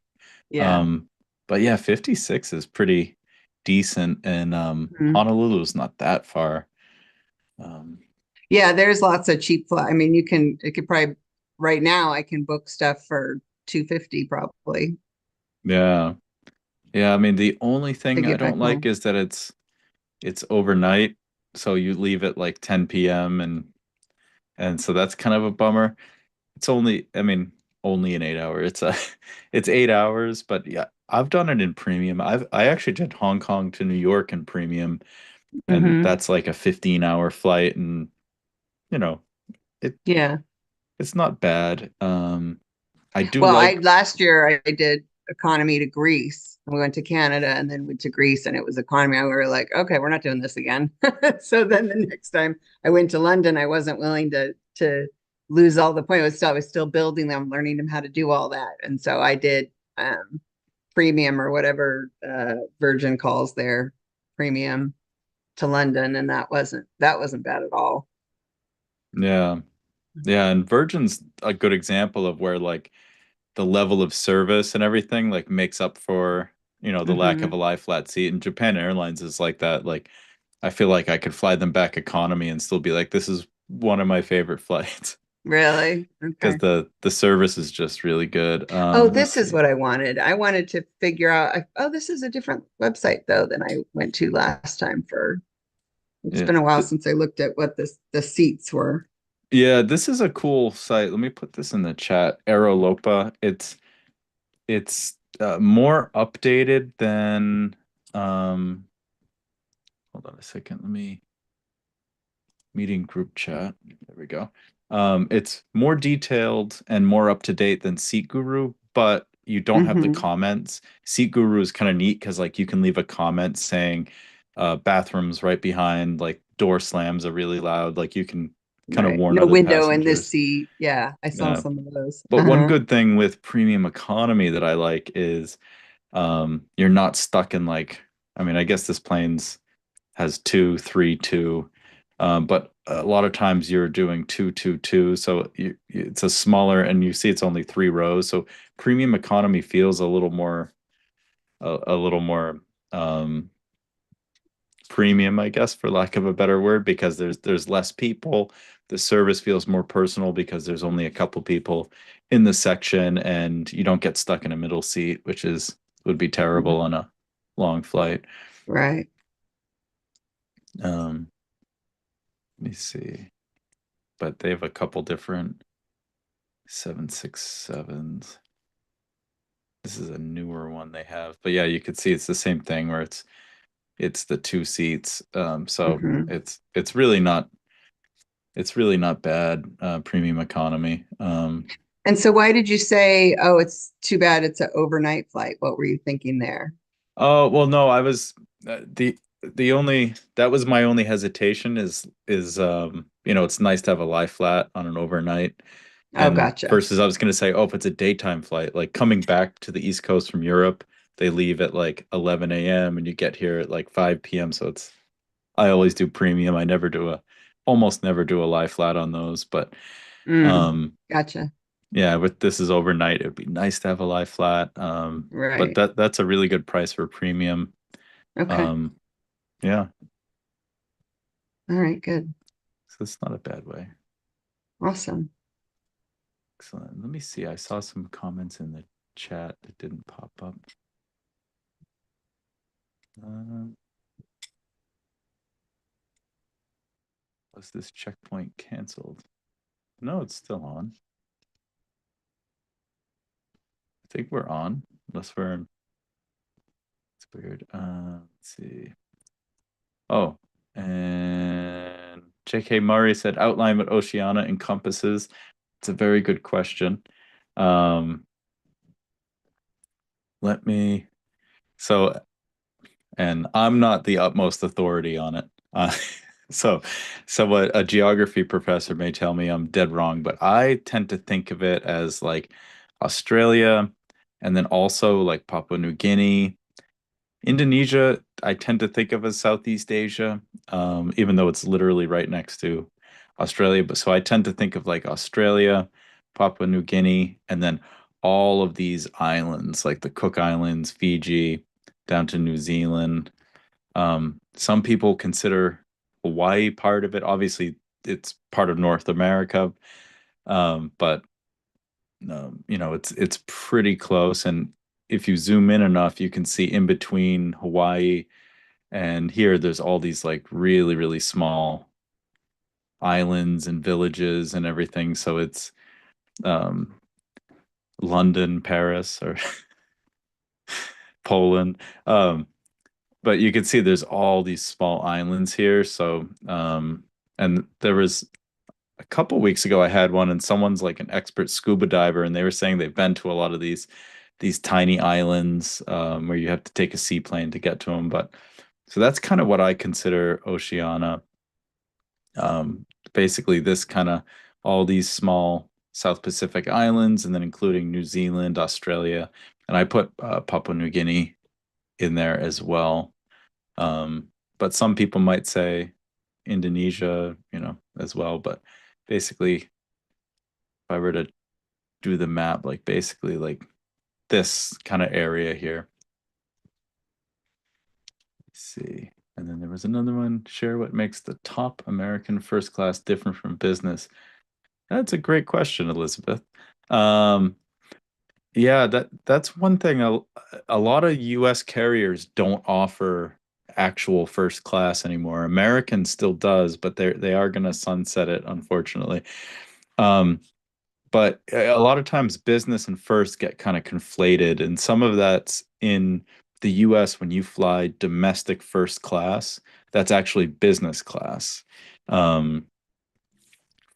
Yeah. Um, but yeah, 56 is pretty decent, and Mhm. Honolulu's not that far. Um, Yeah, there's lots of cheap flight. I mean, it could probably right now I can book stuff for 250 probably yeah. Yeah, I mean the only to thing I get don't back like home. is that it's overnight, so you leave at like 10 p.m. and so that's kind of a bummer. It's only, I mean, only an 8 hour. It's 8 hours, but yeah, I've done it in premium. I actually did Hong Kong to New York in premium, and Hmm. that's like a 15-hour flight, and you know, it Yeah. it's not bad. I do Well, I like, last year I did economy to Greece. We went to Canada and then went to Greece and it was economy. We were like, okay, we're not doing this again. So then the next time I went to London, I wasn't willing to lose all the point. I was still building them, learning them how to do all that. And so I did premium or whatever Virgin calls their premium to London, and that wasn't bad at all. yeah, yeah, and Virgin's a good example of where like the level of service and everything like makes up for, the lack of Hmm. a lie flat seat. And Japan Airlines is like that. Like I feel like I could fly them back economy and still be like, this is one of my favorite flights Really? because Okay. the service is just really good. Oh, Let me this is see. what I wanted. I wanted to figure out. Oh, this is a different website though than I went to last time for. It's Yeah. been a while since I looked at what the seats were. Yeah, this is a cool site. Let me put this in the chat. Aerolopa. It's more updated than hold on a second. Let me meeting group chat. There we go. It's more detailed and more up to date than Seat Guru, but you don't have the Hmm. comments. Seat Guru is kind of neat because like you can leave a comment saying bathrooms right behind, like door slams are really loud. Like you can kind of Right. warn No other window in this passengers. seat. Yeah, I saw Yeah. some of those. But one Uh-huh. good thing with premium economy that I like is you're not stuck in like, I mean, I guess this plane's has two, three, two, but a lot of times you're doing two, two, two. So it's a smaller, and you see it's only 3 rows. So premium economy feels a little more um, premium, I guess, for lack of a better word, because there's less people. The service feels more personal because there's only a couple people in the section, and you don't get stuck in a middle seat, which is would be terrible Mhm. on a long flight. Right. Um, Let me see. But they have a couple different 767s. This is a newer one they have. But yeah, you could see it's the same thing where it's the two seats. So Hmm. it's really not bad, premium economy. And so why did you say, oh, it's too bad it's an overnight flight? What were you thinking there? Oh well, no, I was the that was my only hesitation is it's nice to have a lie flat on an overnight. Oh, And gotcha. versus I was gonna say, oh, if it's a daytime flight, like coming back to the East Coast from Europe, they leave at like 11 a.m. and you get here at like 5 p.m. So I always do premium. I never do almost never do a lie flat on those. But Mm, um gotcha. yeah, but this is overnight. It'd be nice to have a lie flat. But Right. that's a really good price for premium. Okay. Um, yeah, All right, good. so it's not a bad way. Awesome. Excellent. Let me see. I saw some comments in the chat that didn't pop up. Um, was this checkpoint canceled? No, it's still on. I think we're on, unless we're in. It's weird. Let's see. Oh, and J.K. Murray said, outline what Oceania encompasses. It's a very good question. Um, let me. So, and I'm not the utmost authority on it. So, so what a geography professor may tell me I'm dead wrong, but I tend to think of it as like Australia, and then also like Papua New Guinea. Indonesia, I tend to think of as Southeast Asia, even though it's literally right next to Australia. But so I tend to think of like Australia, Papua New Guinea, and then all of these islands, like the Cook Islands, Fiji, down to New Zealand. Some people consider Hawaii part of it. Obviously, it's part of North America, but it's pretty close. And if you zoom in enough, you can see in between Hawaii and here, there's all these like really, really small islands and villages and everything. So it's um, London, Paris, or Poland. But you can see there's all these small islands here. So, and there was a couple weeks ago, I had one, and someone's like an expert scuba diver, and they were saying they've been to a lot of these tiny islands where you have to take a seaplane to get to them. But so that's kind of what I consider Oceania. Basically, this kind of all these small South Pacific islands, and then including New Zealand, Australia, and I put Papua New Guinea in there as well. But some people might say Indonesia, as well. But basically, if I were to do the map, like basically like this kind of area here. Let's see. And then there was another one. Share what makes the top American first class different from business. That's a great question, Elizabeth. Um, yeah, that's one thing. A lot of US carriers don't offer actual first class anymore. American still does, but they are going to sunset it, unfortunately. Um, but a lot of times business and first get kind of conflated, and some of that's in the US when you fly domestic first class, that's actually business class. Um,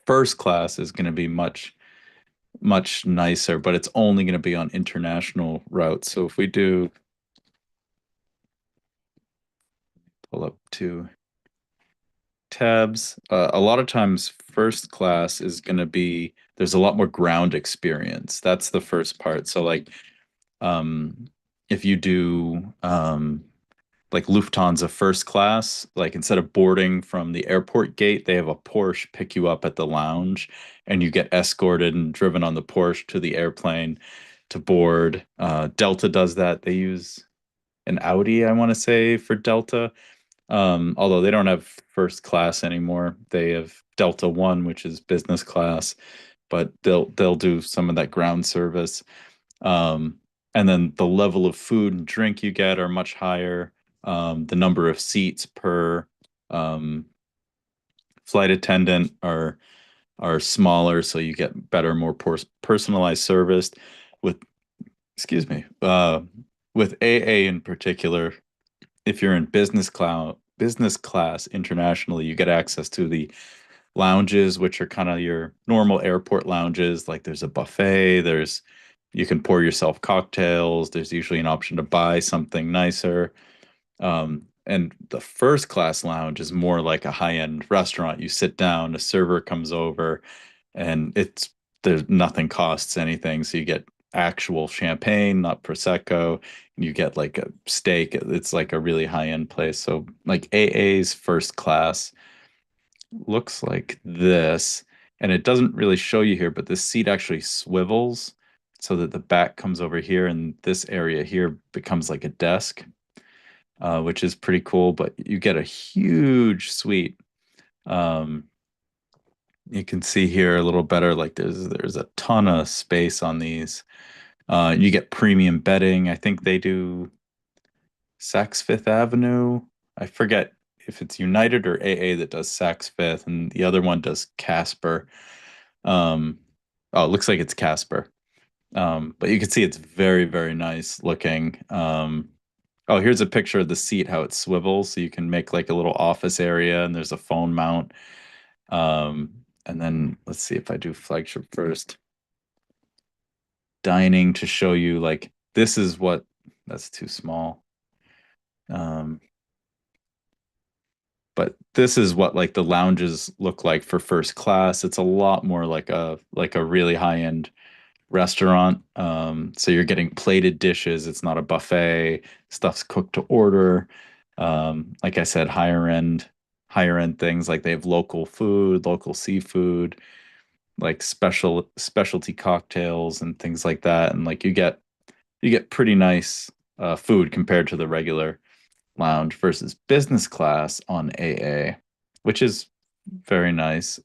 First class is going to be much nicer, but it's only going to be on international routes. So if we do pull up two tabs, a lot of times first class is going to be there's a lot more ground experience. That's the first part. So like um if you do like Lufthansa first class, like instead of boarding from the airport gate, they have a Porsche pick you up at the lounge and you get escorted and driven on the Porsche to the airplane to board. Delta does that. They use an Audi, I want to say, for Delta. Although they don't have first class anymore. They have Delta One, which is business class, but they'll do some of that ground service. Um, and then the level of food and drink you get are much higher. The number of seats per um, flight attendant are smaller, so you get better, more personalized service. With excuse me, with AA in particular, if you're in business class internationally, you get access to the lounges, which are kind of your normal airport lounges. Like there's a buffet, you can pour yourself cocktails. There's usually an option to buy something nicer. And the first class lounge is more like a high-end restaurant. You sit down, a server comes over, and there's nothing costs anything. So you get actual champagne, not prosecco. You get like a steak. It's like a really high-end place. So like AA's first class looks like this, and it doesn't really show you here, but this seat actually swivels so that the back comes over here, and this area here becomes like a desk, which is pretty cool. But you get a huge suite. Um, you can see here a little better, like there's a ton of space on these. You get premium bedding. I think they do Saks Fifth Avenue. I forget if it's United or AA that does Saks Fifth, and the other one does Casper. Um, oh, it looks like it's Casper. But you can see it's very, very nice looking. Oh, here's a picture of the seat, how it swivels, so you can make like a little office area, and there's a phone mount. And then let's see if I do flagship first. Dining to show you like this is what that's too small. Um, but this is what like the lounges look like for first class. It's a lot more like a really high-end restaurant. So you're getting plated dishes. It's not a buffet. Stuff's cooked to order. Like I said, higher end things like they have local food, local seafood, like specialty cocktails and things like that. And like you get pretty nice food compared to the regular lounge versus business class on AA, which is very nice.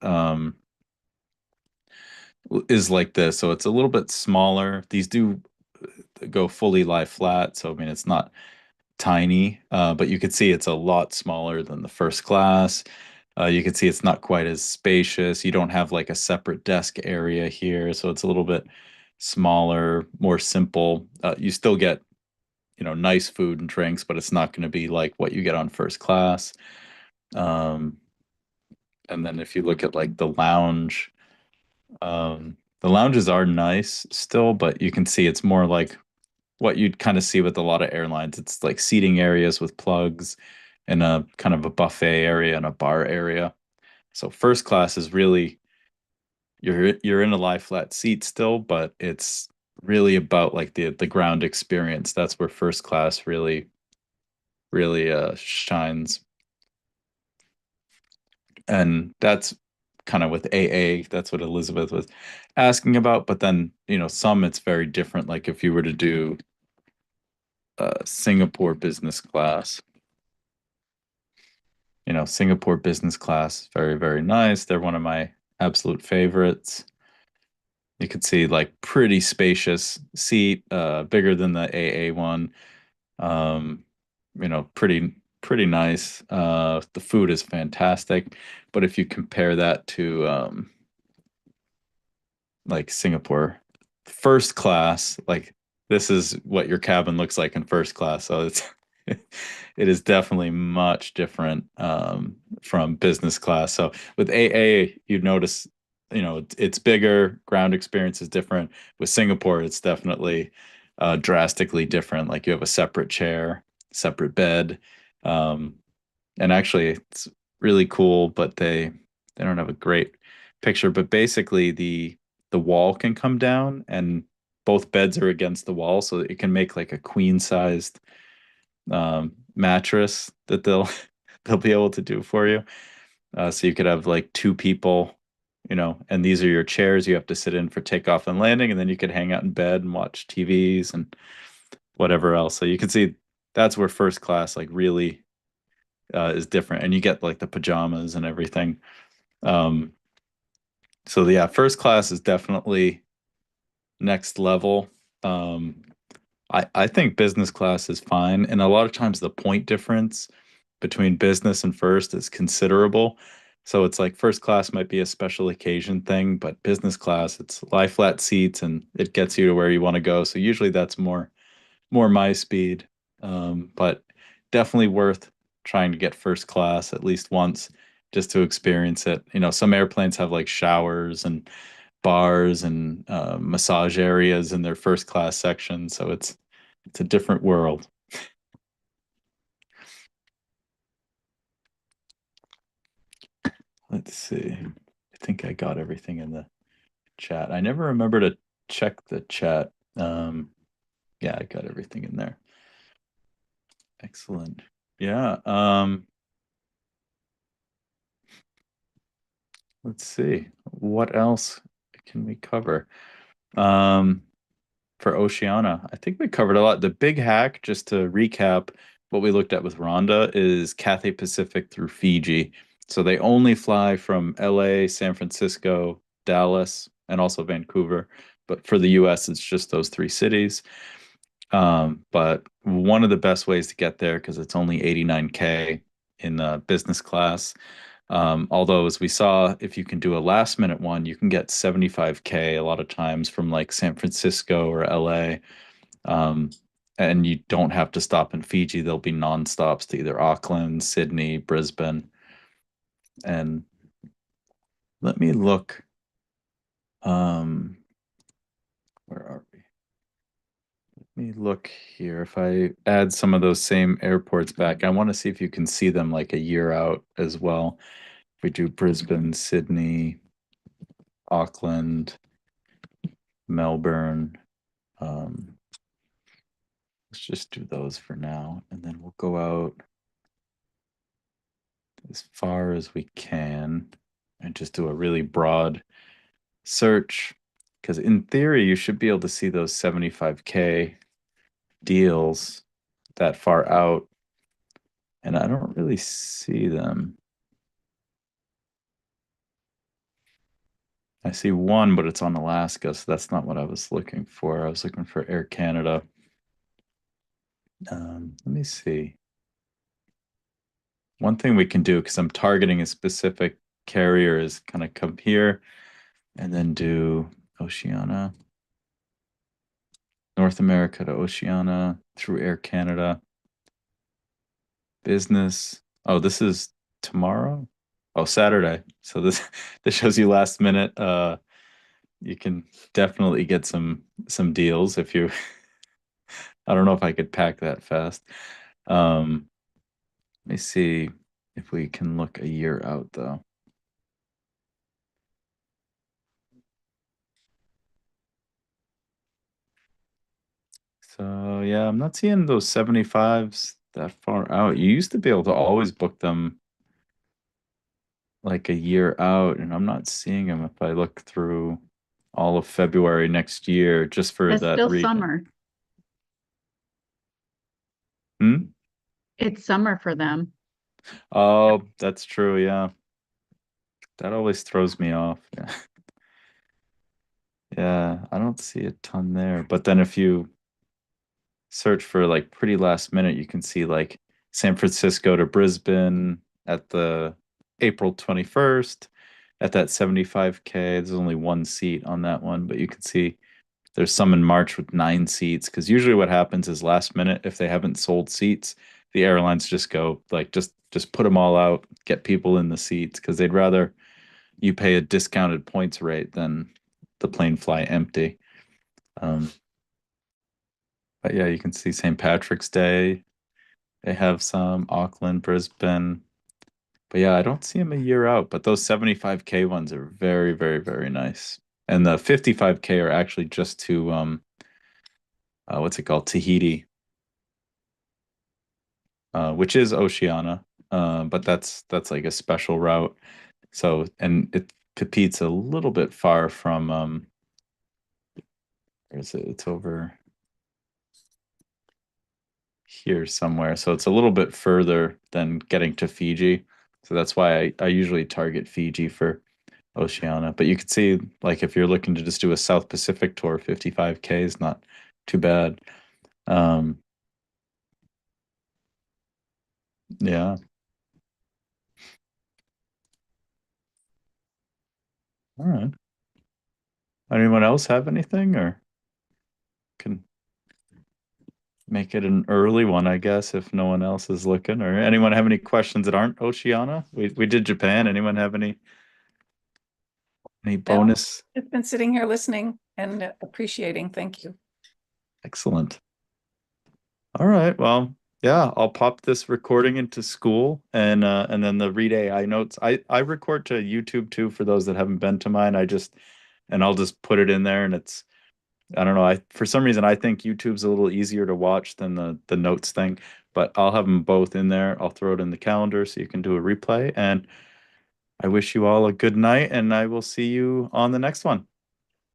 Is like this. So it's a little bit smaller. These do go fully lie flat. So, I mean, it's not tiny, but you can see it's a lot smaller than the first class. You can see it's not quite as spacious. You don't have like a separate desk area here. So it's a little bit smaller, more simple. You still get, you know, nice food and drinks, but it's not going to be like what you get on first class. Um, and then if you look at like the lounges are nice still, but you can see it's more like what you'd kind of see with a lot of airlines. It's like seating areas with plugs and a kind of a buffet area and a bar area. So first class is really you're in a lie flat seat still, but it's really about like the ground experience. That's where first class really shines. And that's kind of with AA, that's what Elizabeth was asking about. But then, you know, some it's very different. Like if you were to do Singapore business class, you know, Singapore business class, very, very nice. They're one of my absolute favorites. You could see like pretty spacious seat, bigger than the AA one. Um, you know, pretty nice. The food is fantastic, but if you compare that to like Singapore first class, like this is what your cabin looks like in first class. So it's it is definitely much different from business class. So with AA, you notice, you know, it's bigger, ground experience is different. With Singapore, it's definitely drastically different. Like you have a separate chair, separate bed. Um, and actually it's really cool, but they don't have a great picture. But basically the wall can come down and both beds are against the wall, so it can make like a queen sized mattress that they'll they'll be able to do for you. So you could have like two people, you know, and these are your chairs you have to sit in for takeoff and landing, and then you could hang out in bed and watch TVs and whatever else. So you can see that's where first class like really is different, and you get like the pajamas and everything. Um, so yeah, first class is definitely next level. Um, I think business class is fine, and a lot of times the point difference between business and first is considerable. So it's like first class might be a special occasion thing, but business class, it's lie flat seats and it gets you to where you want to go. So usually that's more my speed. But definitely worth trying to get first class at least once just to experience it. You know, some airplanes have like showers and bars and massage areas in their first class section, so it's a different world. let's see. I think I got everything in the chat. I never remember to check the chat. Yeah, I got everything in there. Excellent. Yeah. Let's see. What else can we cover? Um, for Oceania, I think we covered a lot. The big hack, just to recap, what we looked at with Rhonda is Cathay Pacific through Fiji. So they only fly from LA, San Francisco, Dallas, and also Vancouver. But for the US, it's just those three cities. But one of the best ways to get there, because it's only 89K in business class. Although, as we saw, if you can do a last minute one, you can get 75K a lot of times from like San Francisco or LA. Um, and you don't have to stop in Fiji. There'll be non-stops to either Auckland, Sydney, Brisbane. And let me look. Where are we? Let me look here. If I add some of those same airports back, I want to see if you can see them like a year out as well. If we do Brisbane, Sydney, Auckland, Melbourne. Let's just do those for now, and then we'll go out as far as we can and just do a really broad search. Because in theory, you should be able to see those 75K deals that far out, and I don't really see them. I see one, but it's on Alaska, so that's not what I was looking for. I was looking for Air Canada. Let me see. One thing we can do, because I'm targeting a specific carrier, is kind of come here and then do Oceania, North America to Oceania through Air Canada. Business. Oh, this is tomorrow? Oh, Saturday. So this this shows you last minute. You can definitely get some deals if you I don't know if I could pack that fast. Um, let me see if we can look a year out though. So yeah, I'm not seeing those 75s that far out. You used to be able to always book them like a year out, and I'm not seeing them if I look through all of February next year just for It's that still region. summer. Hmm? It's summer for them. Oh, that's true, yeah. That always throws me off. Yeah. Yeah, I don't see a ton there. But then if you search for like pretty last minute, you can see like San Francisco to Brisbane at the April 21st at that 75K. There's only one seat on that one, but you can see there's some in March with 9 seats. Because usually what happens is last minute, if they haven't sold seats, the airlines just go like just put them all out, get people in the seats because they'd rather you pay a discounted points rate than the plane fly empty. Um, but yeah, you can see St. Patrick's Day. They have some Auckland, Brisbane. But yeah, I don't see them a year out. But those 75K ones are very, very, very nice. And the 55K are actually just to what's it called? Tahiti, which is Oceania. But that's like a special route. So and it Papeete's a little bit far from where is it? It's over here somewhere. So it's a little bit further than getting to Fiji. So that's why I usually target Fiji for Oceania. But you could see, like, if you're looking to just do a South Pacific tour, 55K is not too bad. Um, yeah. All right. Anyone else have anything or can make it an early one, I guess, if no one else is looking, or anyone have any questions that aren't Oceania? We did Japan. Anyone have any bonus? I've been sitting here listening and appreciating. Thank you. Excellent. All right. Well, Yeah, I'll pop this recording into school and then the Read AI notes. I record to YouTube too for those that haven't been to mine. And I'll just put it in there and it's I don't know. I for some reason I think YouTube's a little easier to watch than the notes thing, but I'll have them both in there. I'll throw it in the calendar so you can do a replay. And I wish you all a good night, and I will see you on the next one.